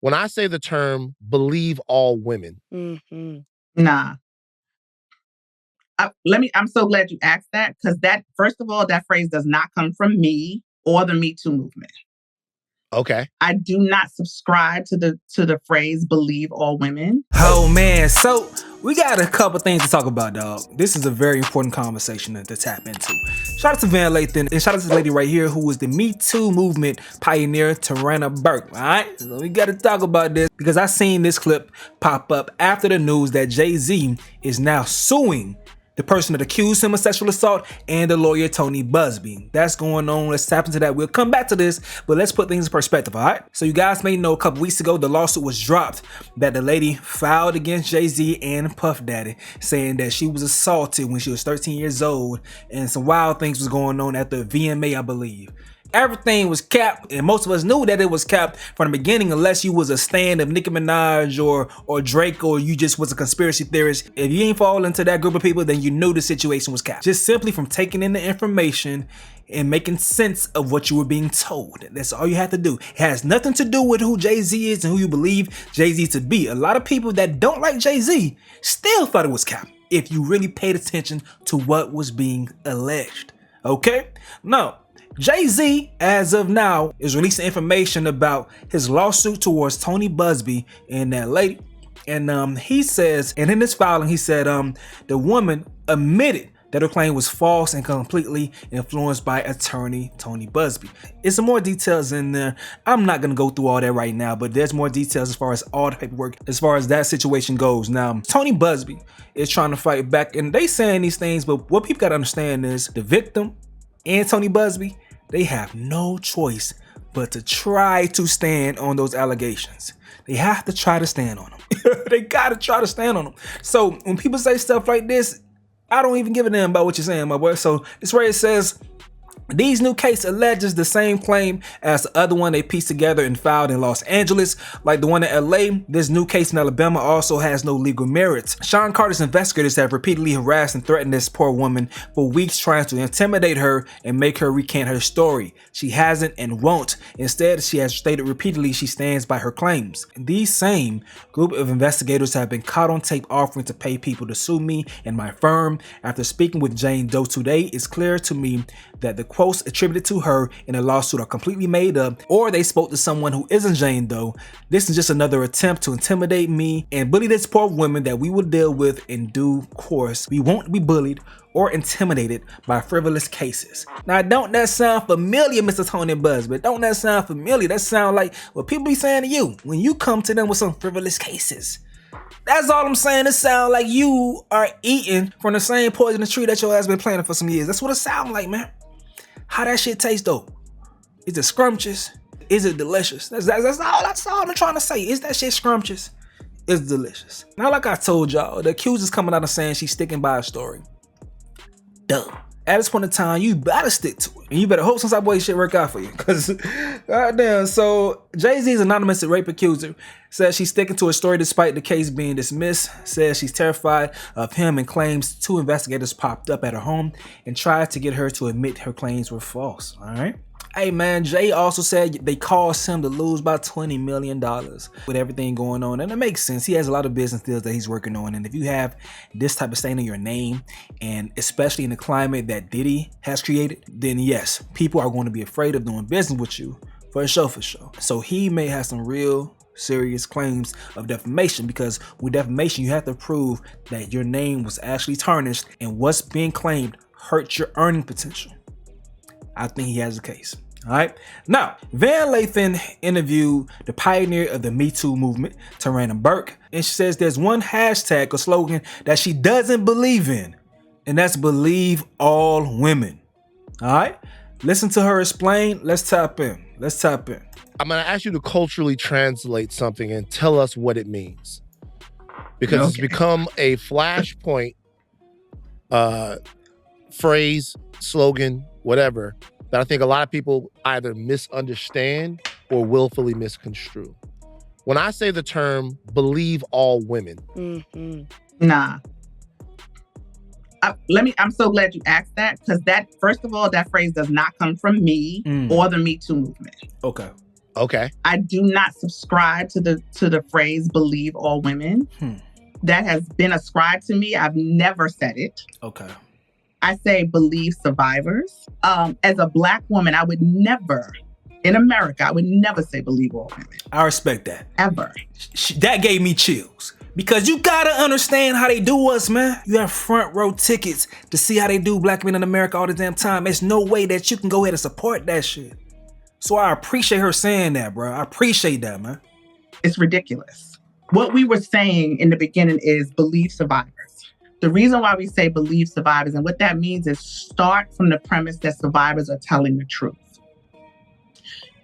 When I say the term believe all women. Nah. I'm so glad you asked that, because that, first of all, that phrase does not come from me or the Me Too movement. Okay. I do not subscribe to the phrase believe all women. Oh man, so we got a couple things to talk about, dog. This is a very important conversation to tap into. Shout out to Van Lathan and shout out to this lady right here who was the Me Too movement pioneer, Tarana Burke. Alright? So we gotta talk about this because I seen this clip pop up after the news that Jay-Z is now suing the person that accused him of sexual assault and the lawyer Tony Buzbee. That's going on. Let's tap into that. We'll come back to this, but let's put things in perspective, all right? So you guys may know a couple weeks ago, the lawsuit was dropped that the lady filed against Jay-Z and Puff Daddy, saying that she was assaulted when she was 13 years old and some wild things was going on at the VMA, I believe. Everything was capped, and most of us knew that it was capped from the beginning, unless you was a stan of Nicki Minaj or Drake, or you just was a conspiracy theorist. If you ain't fall into that group of people, then you knew the situation was capped. Just simply from taking in the information and making sense of what you were being told. That's all you have to do. It has nothing to do with who Jay-Z is and who you believe Jay-Z to be. A lot of people that don't like Jay-Z still thought it was capped if you really paid attention to what was being alleged. Okay? Now, Jay-Z, as of now, is releasing information about his lawsuit towards Tony Buzbee and that lady. And he says, and in this filing, he said the woman admitted that her claim was false and completely influenced by attorney Tony Buzbee. It's some more details in there. I'm not gonna go through all that right now, but there's more details as far as all the paperwork, as far as that situation goes. Now, Tony Buzbee is trying to fight back, and they saying these things, but what people gotta understand is the victim and Tony Buzbee, they have no choice but to try to stand on those allegations. They have to try to stand on them. They gotta try to stand on them. So when people say stuff like this, I don't even give a damn about what you're saying, my boy. So this where it says, these new case alleges the same claim as the other one they pieced together and filed in Los Angeles. Like the one in LA, this new case in Alabama also has no legal merits. Sean Carter's investigators have repeatedly harassed and threatened this poor woman for weeks, trying to intimidate her and make her recant her story. She hasn't and won't. Instead, she has stated repeatedly she stands by her claims. These same group of investigators have been caught on tape offering to pay people to sue me and my firm. After speaking with Jane Doe today, it's clear to me that the quotes attributed to her in a lawsuit are completely made up, or they spoke to someone who isn't Jane Doe. This is just another attempt to intimidate me and bully this poor woman that we will deal with in due course. We won't be bullied or intimidated by frivolous cases. Now, don't that sound familiar, Mr. Tony Buzbee? Don't that sound familiar? That sound like what people be saying to you when you come to them with some frivolous cases. That's all I'm saying. It sounds like you are eating from the same poisonous tree that your ass been planting for some years. That's what it sounds like, man. How that shit tastes though? Is it scrumptious? Is it delicious? That's all I'm trying to say. Is that shit scrumptious? It's delicious. Now, like I told y'all, the accuser's coming out and saying she's sticking by her story. Dumb. At this point in time, you better stick to it. And you better hope some type of way shit work out for you. Cause goddamn, so Jay-Z's anonymous rape accuser says she's sticking to her story despite the case being dismissed, says she's terrified of him, and claims 2 investigators popped up at her home and tried to get her to admit her claims were false. Alright. Hey man, Jay also said they caused him to lose about $20 million with everything going on. And it makes sense. He has a lot of business deals that he's working on. And if you have this type of stain in your name, and especially in the climate that Diddy has created, then yes, people are going to be afraid of doing business with you for sure. So he may have some real serious claims of defamation, because with defamation, you have to prove that your name was actually tarnished and what's being claimed hurt your earning potential. I think he has a case. All right. Now, Van Lathan interviewed the pioneer of the Me Too movement, Tarana Burke, and she says there's one hashtag or slogan that she doesn't believe in, and that's believe all women. All right. Listen to her explain. Let's tap in. I'm going to ask you to culturally translate something and tell us what it means, because it's become a flashpoint phrase, slogan, whatever, that I think a lot of people either misunderstand or willfully misconstrue. When I say the term believe all women. Nah. I'm so glad you asked that, because that, first of all, that phrase does not come from me or the Me Too movement. Okay. Okay. I do not subscribe to the phrase believe all women. That has been ascribed to me. I've never said it. Okay. I say believe survivors. As a Black woman, I would never, in America, I would never say believe all women. I respect that. Ever. That gave me chills. Because you gotta understand how they do us, man. You have front row tickets to see how they do Black men in America all the damn time. There's no way that you can go ahead and support that shit. So I appreciate her saying that, bro. I appreciate that, man. It's ridiculous. What we were saying in the beginning is believe survivors. The reason why we say believe survivors, and what that means is start from the premise that survivors are telling the truth.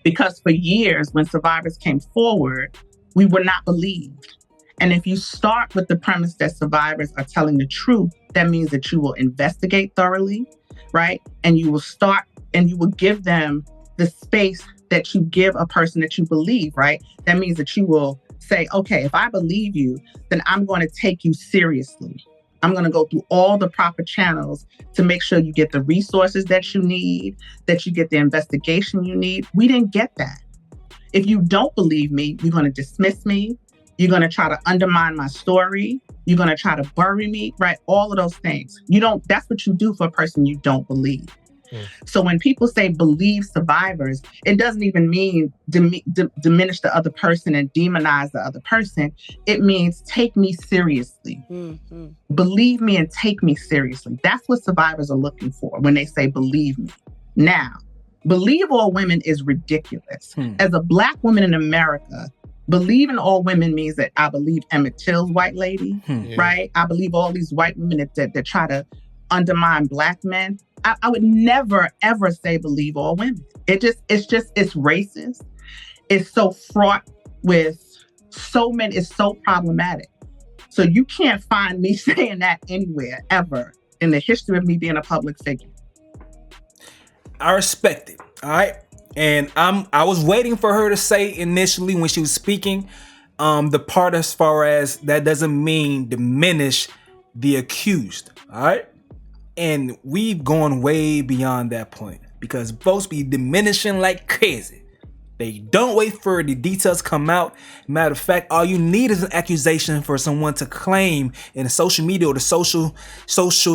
Because for years, when survivors came forward, we were not believed. And if you start with the premise that survivors are telling the truth, that means that you will investigate thoroughly, right? And you will start and you will give them the space that you give a person that you believe, right? That means that you will say, okay, if I believe you, then I'm going to take you seriously. I'm going to go through all the proper channels to make sure you get the resources that you need, that you get the investigation you need. We didn't get that. If you don't believe me, you're going to dismiss me. You're going to try to undermine my story. You're going to try to bury me, right? All of those things. That's what you do for a person you don't believe. So when people say believe survivors, it doesn't even mean diminish the other person and demonize the other person. It means take me seriously. Believe me and take me seriously. That's what survivors are looking for when they say believe me. Now, believe all women is ridiculous. As a Black woman in America, believing all women means that I believe Emmett Till's white lady, right? I believe all these white women that try to undermine Black men. I would never, ever say believe all women. It's racist. It's so fraught with it's so problematic. So you can't find me saying that anywhere, ever, in the history of me being a public figure. I respect it, all right? And I was waiting for her to say initially when she was speaking, the part as far as that doesn't mean diminish the accused, all right? And we've gone way beyond that point because folks be diminishing like crazy. They don't wait for the details come out. Matter of fact, all you need is an accusation for someone to claim in the social media or the social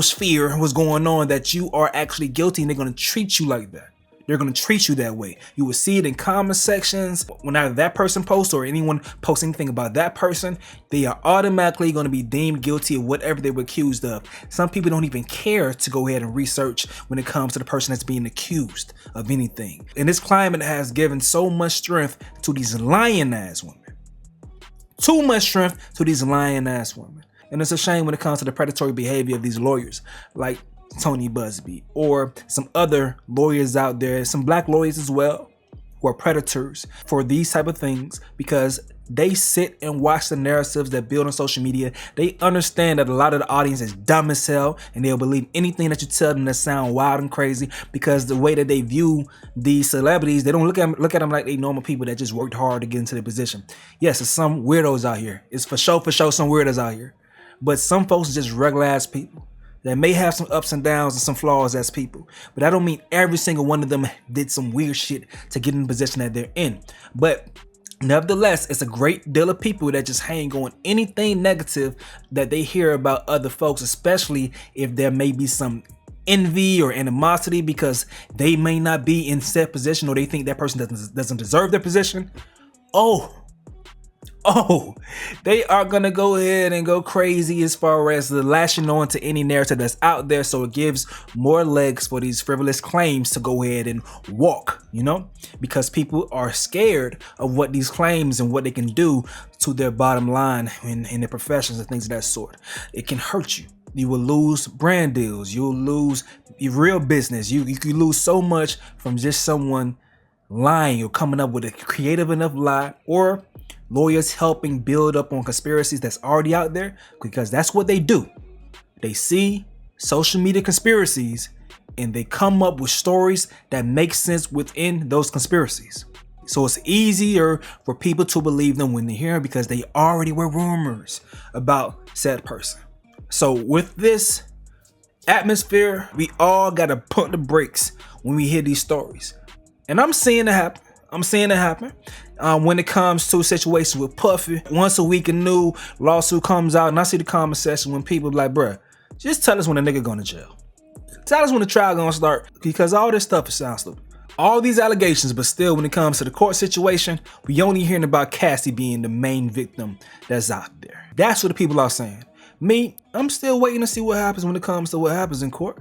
sphere what's going on that you are actually guilty, and they're going to treat you like that. They're going to treat you that way. You will see it in comment sections. When either that person posts or anyone posts anything about that person, they are automatically going to be deemed guilty of whatever they were accused of. Some people don't even care to go ahead and research when it comes to the person that's being accused of anything. And this climate has given so much strength to these lying ass women. Too much strength to these lying ass women. And it's a shame when it comes to the predatory behavior of these lawyers, like Tony Buzbee, or some other lawyers out there, some Black lawyers as well, who are predators for these type of things because they sit and watch the narratives that build on social media. They understand that a lot of the audience is dumb as hell, and they'll believe anything that you tell them that sound wild and crazy because the way that they view these celebrities, they don't look at them like they normal people that just worked hard to get into the position. Yes, there's some weirdos out here. It's for sure some weirdos out here. But some folks are just regular ass people that may have some ups and downs and some flaws as people. But that don't mean every single one of them did some weird shit to get in the position that they're in. But nevertheless, it's a great deal of people that just hang on anything negative that they hear about other folks, especially if there may be some envy or animosity because they may not be in said position or they think that person doesn't deserve their position. They are gonna go ahead and go crazy as far as the lashing on to any narrative that's out there, so it gives more legs for these frivolous claims to go ahead and walk, because people are scared of what these claims and what they can do to their bottom line in their professions and things of that sort. It can hurt you. You will lose brand deals. You'll lose your real business. You can lose so much from just someone lying or coming up with a creative enough lie, or lawyers helping build up on conspiracies that's already out there, because that's what they do. They see social media conspiracies and they come up with stories that make sense within those conspiracies. So it's easier for people to believe them when they hear them because they already were rumors about said person. So with this atmosphere, we all gotta pump the brakes when we hear these stories. And I'm seeing it happen. I'm seeing it happen. When it comes to situations with Puffy, once a week a new lawsuit comes out, and I see the comment section when people be like, bruh, just tell us when a nigga going to jail. Tell us when the trial gonna start, because all this stuff sounds stupid. All these allegations, but still when it comes to the court situation, we only hearing about Cassie being the main victim that's out there. That's what the people are saying. Me, I'm still waiting to see what happens when it comes to what happens in court.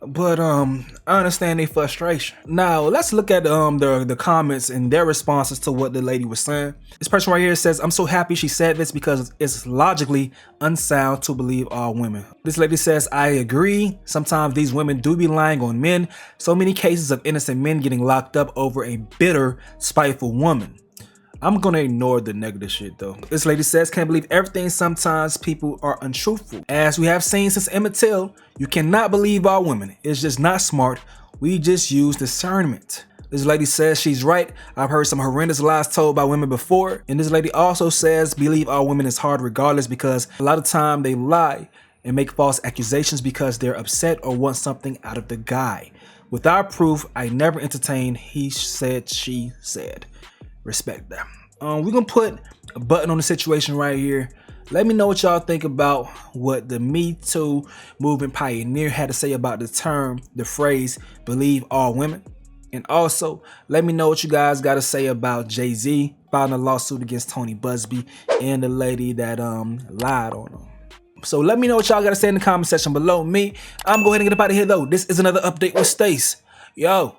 But I understand their frustration. Now let's look at the comments and their responses to what the lady was saying. This person right here says, "I'm so happy she said this because it's logically unsound to believe all women." This lady says, "I agree. Sometimes these women do be lying on men. So many cases of innocent men getting locked up over a bitter, spiteful woman." I'm gonna ignore the negative shit though. This lady says, "Can't believe everything. Sometimes people are untruthful. As we have seen since Emmett Till, you cannot believe all women. It's just not smart. We just use discernment." This lady says she's right. "I've heard some horrendous lies told by women before." And this lady also says, "Believe all women is hard regardless because a lot of time they lie and make false accusations because they're upset or want something out of the guy. Without proof, I never entertain he said, she said." Respect that. We're gonna put a button on the situation right here. Let me know what y'all think about what the Me Too movement pioneer had to say about the phrase, believe all women. And also, let me know what you guys got to say about Jay-Z filing a lawsuit against Tony Buzbee and the lady that lied on him. So let me know what y'all got to say in the comment section below. I'm going to get up out of here though. This is another update with Stace. Yo.